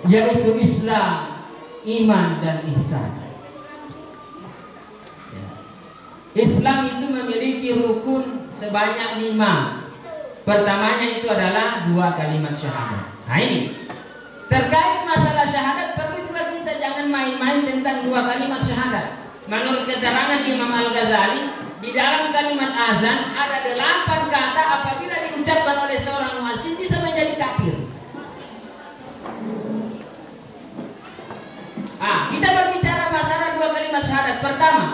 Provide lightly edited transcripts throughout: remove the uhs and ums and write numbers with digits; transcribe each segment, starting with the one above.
yaitu Islam, iman, dan ihsan. Islam itu memiliki rukun sebanyak 5. Pertamanya itu adalah 2 kalimat syahadat. Nah ini terkait masalah syahadat, perlu juga kita jangan main-main tentang 2 kalimat syahadat. Menurut keterangan Imam Al-Ghazali, di dalam kalimat azan ada 8 kata apabila diucapkan oleh seorang muadzin bisa menjadi kafir. Kita berbicara masalah 2 kalimat syahadat. Pertama,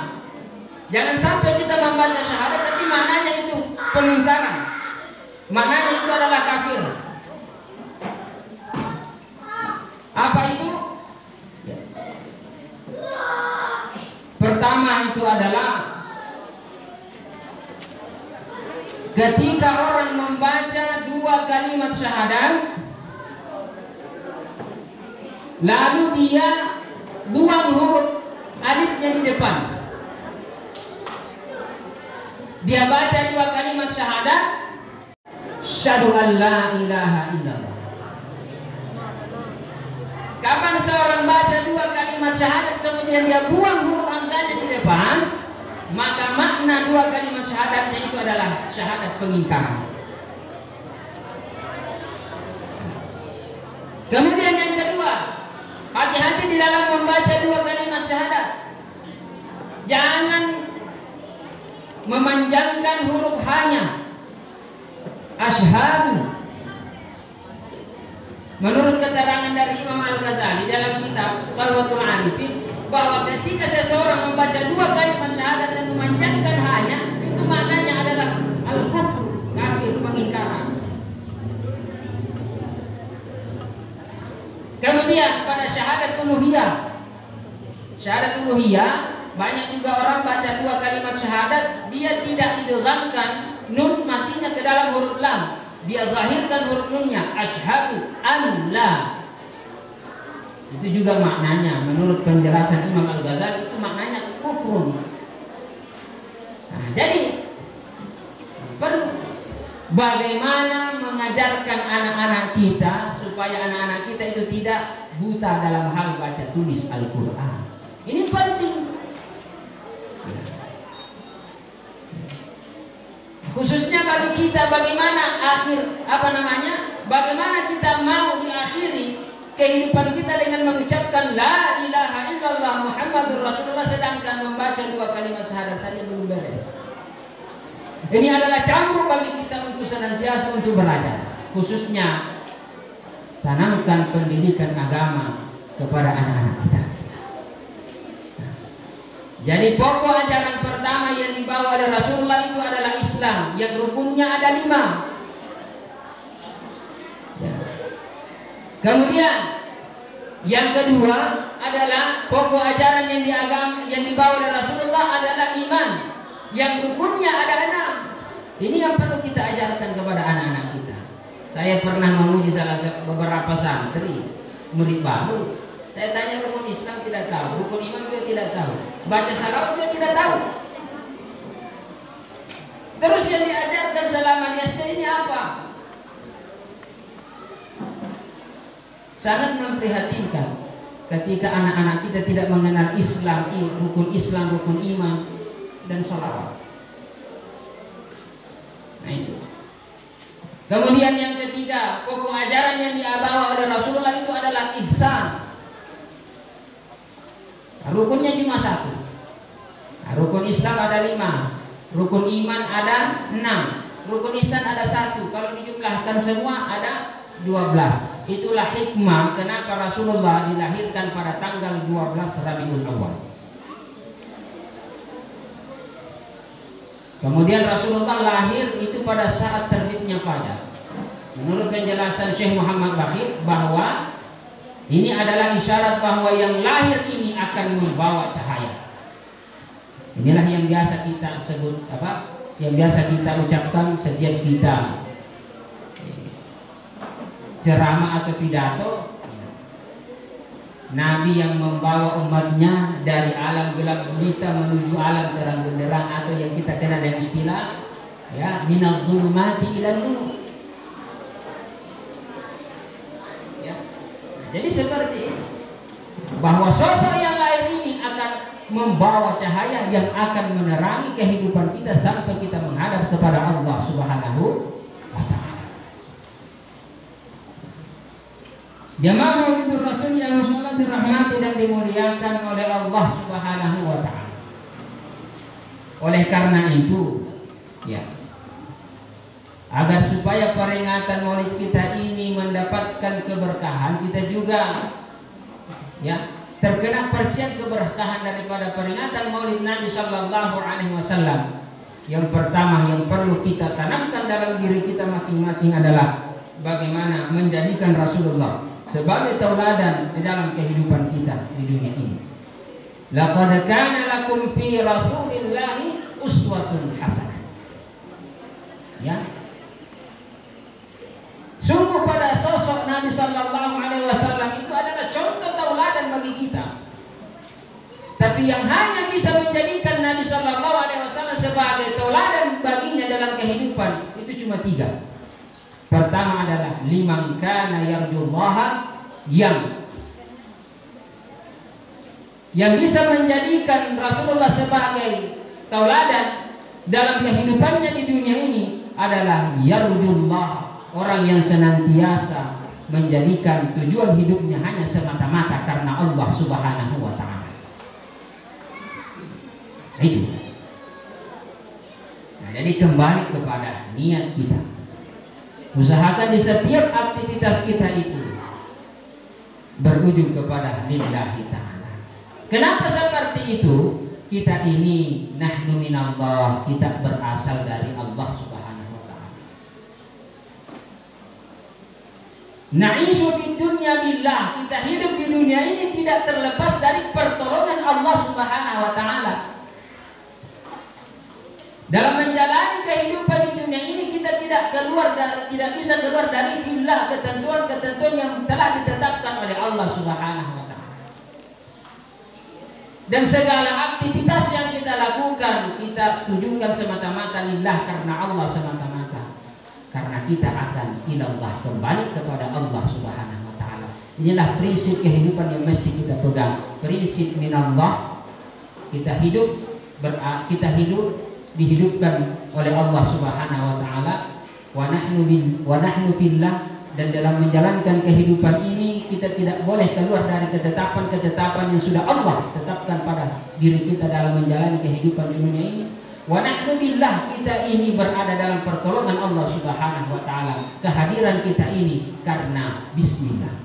jangan sampai kita membaca syahadat tapi maknanya itu pengingkaran. Maknanya itu adalah kafir. Apa itu? Pertama itu adalah ketika orang membaca 2 kalimat syahadat lalu dia buang huruf alifnya di depan. Dia baca 2 kalimat syahadat, syahadu an la ilaha illallah. Kapan seorang baca 2 kalimat syahadat kemudian dia buang huruf hamzahnya di depan, maka makna 2 kalimat syahadatnya itu adalah syahadat pengingkaran. Kemudian yang kedua, hati-hati di dalam membaca 2 kalimat syahadat. Jangan memanjangkan huruf hanya. Asyhadu. Menurut keterangan dari Imam Al-Ghazali dalam kitab Salwatul Arifin, bahwa ketika seseorang membaca 2 kalimat syahadat dan memanjangkan hanya, itu maknanya adalah al-kufr, kafir, pengingkaran. Kemudian pada syahadat uluhiyah. Syahadat uluhiyah, banyak juga orang baca 2 kalimat syahadat, dia tidak idghamkan nun matinya ke dalam huruf lam. Dia zahirkan huruf nunnya, asyhadu an la. Itu juga maknanya menurut penjelasan Imam Al-Ghazali itu maknanya kufrun. Nah, jadi perlu bagaimana mengajarkan anak-anak kita supaya anak-anak kita itu tidak buta dalam hal baca tulis Al-Quran. Ini penting. Khususnya bagi kita, bagaimana bagaimana kita mau diakhiri kehidupan kita dengan mengucapkan la ilaha illallah Muhammadur Rasulullah, sedangkan membaca 2 kalimat syahadat saja belum beres. Ini adalah cambuk bagi kita untuk senantiasa untuk belajar. Khususnya tanamkan pendidikan agama kepada anak-anak kita. Jadi pokok ajaran pertama yang dibawa oleh Rasulullah itu adalah Islam, yang rukunnya ada 5. Ya. Kemudian yang kedua adalah pokok ajaran yang dibawa oleh Rasulullah adalah iman, yang rukunnya ada 6. Ini yang perlu kita ajarkan kepada anak-anak kita. Saya pernah menguji beberapa santri murid baru. Saya tanya rukun Islam tidak tahu, rukun iman juga tidak tahu, baca salawat juga tidak tahu. Terus yang diajarkan selama di SD ini apa? Sangat memprihatinkan ketika anak-anak kita tidak mengenal Islam, rukun iman, dan salawat. Nah itu. Kemudian yang ketiga, pokok ajaran yang dibawa oleh Rasulullah itu adalah ihsan. Rukunnya cuma 1. Rukun Islam ada 5, rukun iman ada 6, rukun ihsan ada 1. Kalau dijumlahkan semua ada 12. Itulah hikmah kenapa Rasulullah dilahirkan pada tanggal 12 Rabiul Awal. Kemudian Rasulullah lahir itu pada saat terbitnya fajar. Menurut penjelasan Syekh Muhammad Bakir bahwa ini adalah isyarat bahwa yang lahir ini akan membawa cahaya. Inilah yang biasa kita sebut yang biasa kita ucapkan setiap kita ceramah atau pidato. Nabi yang membawa umatnya dari alam gelap gulita menuju alam terang benderang, atau yang kita kenal dengan istilah minadh dhulumati ila nur. Jadi seperti itu, bahwa sosok yang lain ini akan membawa cahaya yang akan menerangi kehidupan kita sampai kita menghadap kepada Allah Subhanahu wa ta'ala. Jamaah Maulid Rasul yang sholat dirahmati dan dimuliakan oleh Allah Subhanahu wa ta'ala. Oleh karena itu, ya, agar supaya peringatan Maulid kita ini mendapatkan keberkahan, kita juga ya terkena percikan keberkahan daripada peringatan Maulid Nabi Sallallahu Alaihi Wasallam. Yang pertama yang perlu kita tanamkan dalam diri kita masing-masing adalah bagaimana menjadikan Rasulullah sebagai tauladan di dalam kehidupan kita di dunia ini. Laqad kana lakum fi Rasulillahi uswatun hasanah. Ya. Sungguh pada sosok Nabi Sallallahu Alaihi Wasallam itu adalah contoh tauladan bagi kita. Tapi yang hanya bisa menjadikan Nabi Sallallahu Alaihi Wasallam sebagai tauladan baginya dalam kehidupan itu cuma 3. Pertama adalah liman kana yarjullaha, yang bisa menjadikan Rasulullah sebagai tauladan dalam kehidupannya di dunia ini adalah yarjullah, orang yang senantiasa menjadikan tujuan hidupnya hanya semata-mata karena Allah Subhanahu wa ta'ala. Itu. Nah, jadi kembali kepada niat kita. Usahakan di setiap aktivitas kita itu berujung kepada lillahi ta'ala. Kenapa seperti itu? Kita ini nahnu minallah, kita berasal dari Allah Subhanahu wa ta'ala. Na'ishu fid dunya billah, kita hidup di dunia ini tidak terlepas dari pertolongan Allah Subhanahu wa ta'ala. Dalam menjalani kehidupan di dunia ini kita tidak bisa keluar dari fillah, ketentuan-ketentuan yang telah ditetapkan oleh Allah Subhanahu wa ta'ala. Dan segala aktivitas yang kita lakukan kita tujukan semata-mata lillah, karena Allah semata-mata. Karena kita akan ilallah, kembali kepada Allah Subhanahu wa ta'ala. Inilah prinsip kehidupan yang mesti kita pegang. Prinsip minallah, kita hidup dihidupkan oleh Allah Subhanahu wa ta'ala, wa nahnu fillah, dan dalam menjalankan kehidupan ini kita tidak boleh keluar dari ketetapan-ketetapan yang sudah Allah tetapkan pada diri kita dalam menjalani kehidupan di dunia ini. Wa nahnu billah, kita ini berada dalam pertolongan Allah Subhanahu wa ta'ala. Kehadiran kita ini karena bismillah.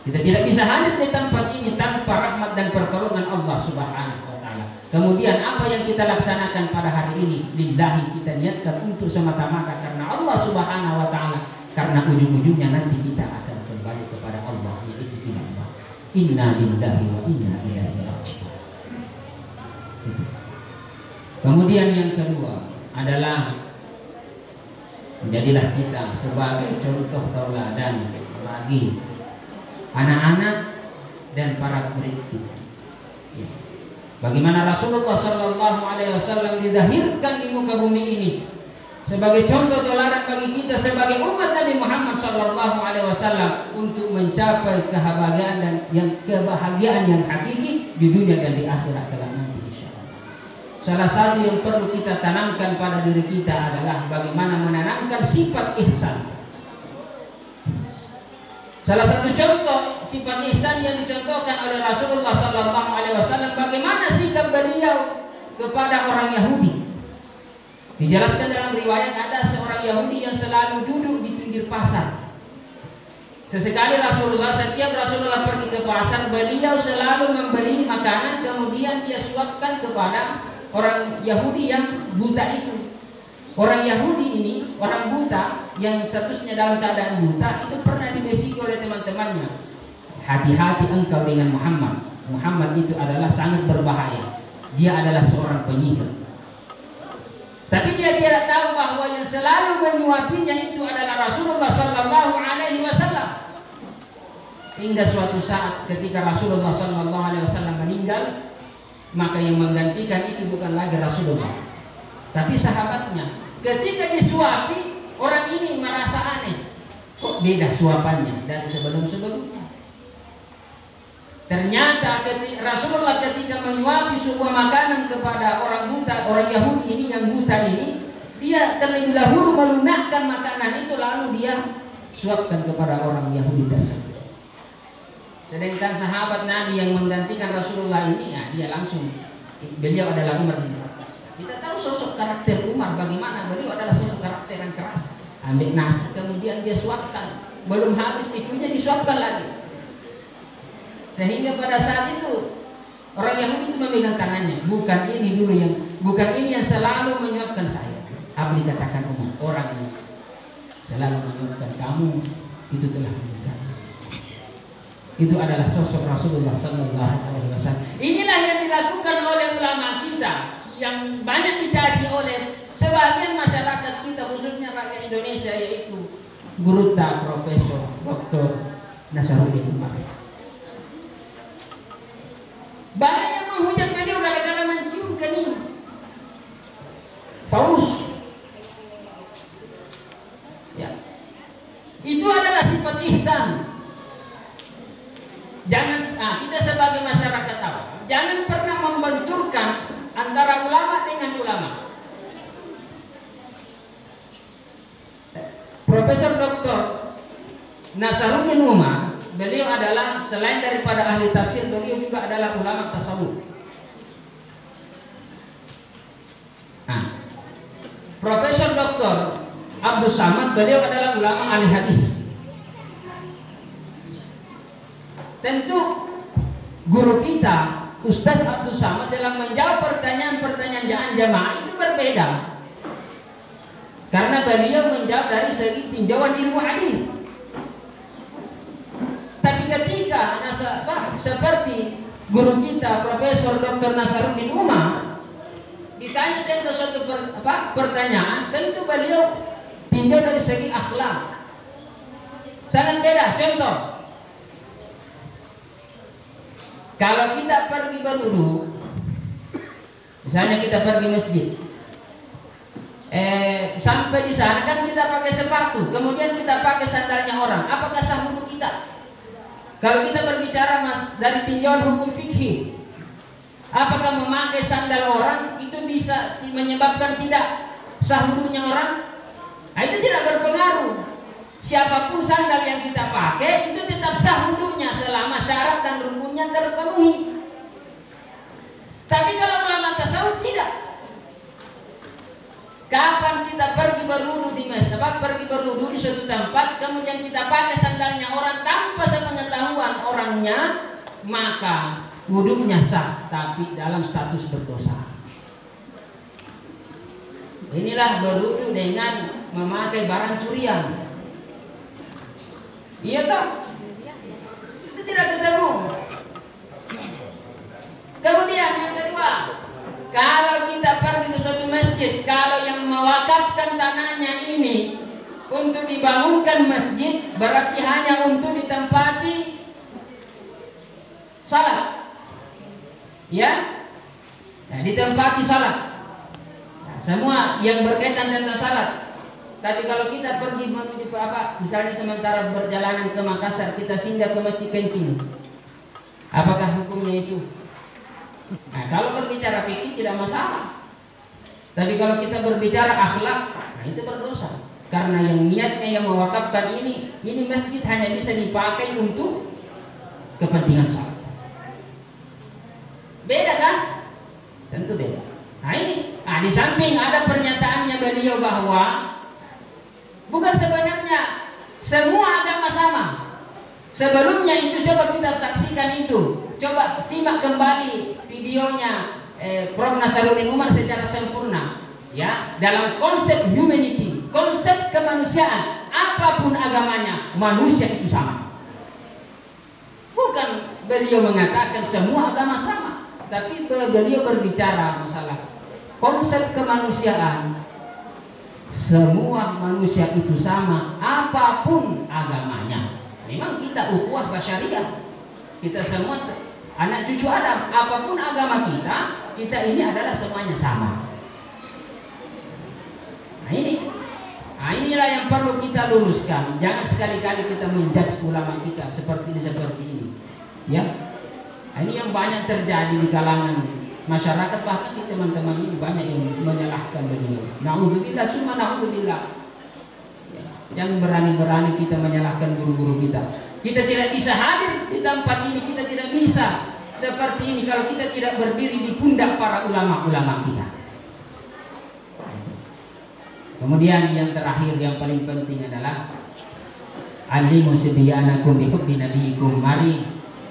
Kita tidak bisa hadir di tempat ini tanpa rahmat dan pertolongan Allah Subhanahu wa ta'ala. Kemudian apa yang kita laksanakan pada hari ini lillahi, kita niatkan untuk semata-mata karena Allah Subhanahu wa ta'ala, karena ujung-ujungnya nanti kita akan kembali kepada Allah, yaitu Allah. Inna lillahi wa inna ilaihi raji'un. Kemudian yang kedua adalah menjadilah kita sebagai contoh tauladan bagi anak-anak dan para murid kita. Bagaimana Rasulullah Sallallahu Alaihi Wasallam didahirkan di muka bumi ini sebagai contoh tauladan bagi kita sebagai umat Nabi Muhammad Sallallahu Alaihi Wasallam untuk mencapai kebahagiaan yang hakiki di dunia dan di akhirat kelak nanti. Salah satu yang perlu kita tanamkan pada diri kita adalah bagaimana menanamkan sifat ihsan. Salah satu contoh sifat ihsan yang dicontohkan oleh Rasulullah Sallallahu Alaihi Wasallam, bagaimana sikap beliau kepada orang Yahudi. Dijelaskan dalam riwayat ada seorang Yahudi yang selalu duduk di pinggir pasar. Sesekali setiap Rasulullah pergi ke pasar, beliau selalu membeli makanan kemudian dia suapkan kepada orang Yahudi yang buta itu. Orang Yahudi ini, orang buta yang statusnya dalam keadaan buta, itu pernah dibisiki oleh teman-temannya. Hati-hati engkau dengan Muhammad. Muhammad itu adalah sangat berbahaya. Dia adalah seorang penyihir. Tapi dia tidak tahu bahwa yang selalu menyuapinya itu adalah Rasulullah Sallallahu Alaihi Wasallam. Hingga suatu saat ketika Rasulullah Sallallahu Alaihi Wasallam meninggal, maka yang menggantikan itu bukan lagi Rasulullah, tapi sahabatnya. Ketika disuapi, orang ini merasa aneh. Kok beda suapannya dari sebelum-sebelumnya. Ternyata Rasulullah ketika menyuapi sebuah makanan kepada orang buta, orang Yahudi ini yang buta ini, dia terlebih dahulu melunakkan makanan itu lalu dia suapkan kepada orang Yahudi tersebut. Sedangkan sahabat Nabi yang menggantikan Rasulullah ini, ya, dia langsung, beliau adalah Umar bin Khattab. Kita tahu sosok karakter Umar bagaimana, beliau adalah sosok karakter yang keras. Ambil nasi kemudian dia suapkan, belum habis tikunya disuapkan lagi. Sehingga pada saat itu orang Yahudi itu memegang tangannya. Bukan ini yang selalu menyuapkan saya. Apa dikatakan orang yang selalu menyuapkan kamu itu telah meninggal. Itu adalah sosok Rasulullah SAW. Inilah yang dilakukan oleh ulama kita yang banyak dicaci oleh sebagian masyarakat kita, khususnya rakyat Indonesia, yaitu Guruta Profesor Dr. Nasaruddin Umar. Banyak yang menghujat beliau gara-gara mencium kening Paulus. Ya. Itu adalah sifat ihsan. Kita sebagai masyarakat awam jangan pernah membenturkan antara ulama dengan ulama. Profesor Dr. Nasaruddin Umar, beliau adalah selain daripada ahli tafsir, beliau juga adalah ulama tasawuf. Profesor Dr. Abdus Samad, beliau adalah ulama ahli hadis. Tentu guru kita Ustaz Abdus Samad dalam menjawab pertanyaan-pertanyaan jamaah itu berbeda. Karena beliau menjawab dari segi tinjauan ilmu hadis. Tapi ketika seperti guru kita Profesor Dr. Nasaruddin Umar ditanya tentang suatu pertanyaan, tentu beliau tinjau dari segi akhlak. Sangat beda. Contoh, kalau kita pergi berwudu, misalnya kita pergi masjid, sampai di sana kan kita pakai sepatu, kemudian kita pakai sandalnya orang, apakah sah wudu kita? Kalau kita berbicara dari tinjauan hukum fikih, apakah memakai sandal orang itu bisa menyebabkan tidak sah wudunya orang? Nah, itu tidak berpengaruh. Siapapun sandal yang kita pakai itu tetap sah wudunya selama syarat dan rukunnya terpenuhi. Tapi kalau ulama tasawuf tidak. Kapan kita pergi berwudu di masjid, pergi berwudu di suatu tempat, kemudian kita pakai sandalnya orang tanpa sepengetahuan orangnya, maka wudunya sah, tapi dalam status berdosa. Inilah berwudu dengan memakai barang curian. Iya toh? Itu tidak ketemu. Kemudian yang kedua, kalau kita pergi ke suatu masjid, kalau yang mewakafkan tanahnya ini untuk dibangunkan masjid, berarti hanya untuk ditempati salat. Ya? Nah, ditempati salat. Nah, semua yang berkaitan dengan salat. Tapi kalau kita pergi menuju misalnya sementara berjalanan ke Makassar, kita singgah ke Masjid Kencing, apakah hukumnya itu? Nah, kalau berbicara fikih tidak masalah. Tapi kalau kita berbicara akhlak, nah itu berdosa. Karena yang niatnya yang mewakafkan ini masjid hanya bisa dipakai untuk kepentingan salat. Beda kan? Tentu beda. Nah ini, di samping ada pernyataannya beliau bahwa bukan sebenarnya semua agama sama. Sebelumnya itu coba kita saksikan itu. Coba simak kembali videonya Prof. Nasaruddin Umar secara sempurna. Ya, dalam konsep humanity, konsep kemanusiaan, apapun agamanya, manusia itu sama. Bukan beliau mengatakan semua agama sama, tapi beliau berbicara masalah konsep kemanusiaan. Semua manusia itu sama, apapun agamanya. Memang kita ukhuwah basyariah. Kita semua anak cucu Adam, apapun agama kita ini adalah semuanya sama. Nah Nah, inilah yang perlu kita luruskan. Jangan sekali-kali kita menjudge ulama kita seperti ini. Ya. Nah, ini yang banyak terjadi di kalangan masyarakat, bahkan kita teman-teman ini banyak yang menyalahkan beliau. Na'udzubillah summa na'udzubillah. Ya. Jangan berani-berani kita menyalahkan guru-guru kita. Kita tidak bisa hadir di tempat ini, kita tidak bisa seperti ini kalau kita tidak berdiri di pundak para ulama-ulama kita. Kemudian yang terakhir yang paling penting adalah alimu sibyanakum bihubbi nabiyikum. Mari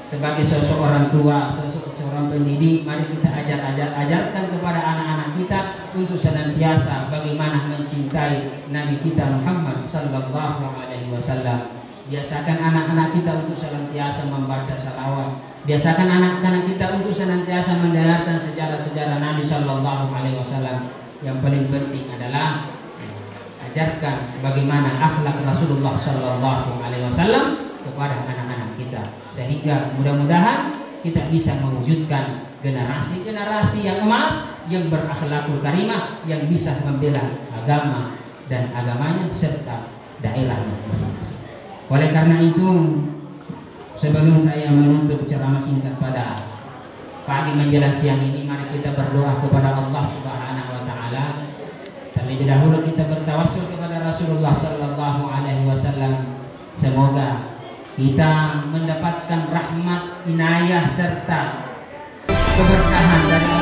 sebagai sosok orang tua, sosok seorang pendidik, mari kita ajarkan kepada anak-anak kita untuk senantiasa bagaimana mencintai Nabi kita Muhammad sallallahu alaihi wasallam. Biasakan anak-anak kita untuk senantiasa membaca salawat. Biasakan anak-anak kita untuk senantiasa mendengarkan sejarah-sejarah Nabi sallallahu alaihi wasallam. Yang paling penting adalah ajarkan bagaimana akhlak Rasulullah sallallahu alaihi wasallam kepada anak-anak kita, sehingga mudah-mudahan kita bisa mewujudkan generasi-generasi yang emas yang berakhlakul karimah, yang bisa membela agama dan agamanya serta daerahnya masing-masing. Oleh karena itu, sebelum saya menutup ceramah singkat pada pagi menjelang siang ini, mari kita berdoa kepada Allah Subhanahu wa taala. Terlebih dahulu kita bertawassul kepada Rasulullah sallallahu alaihi wasallam. Semoga kita mendapatkan rahmat, inayah serta keberkahan dari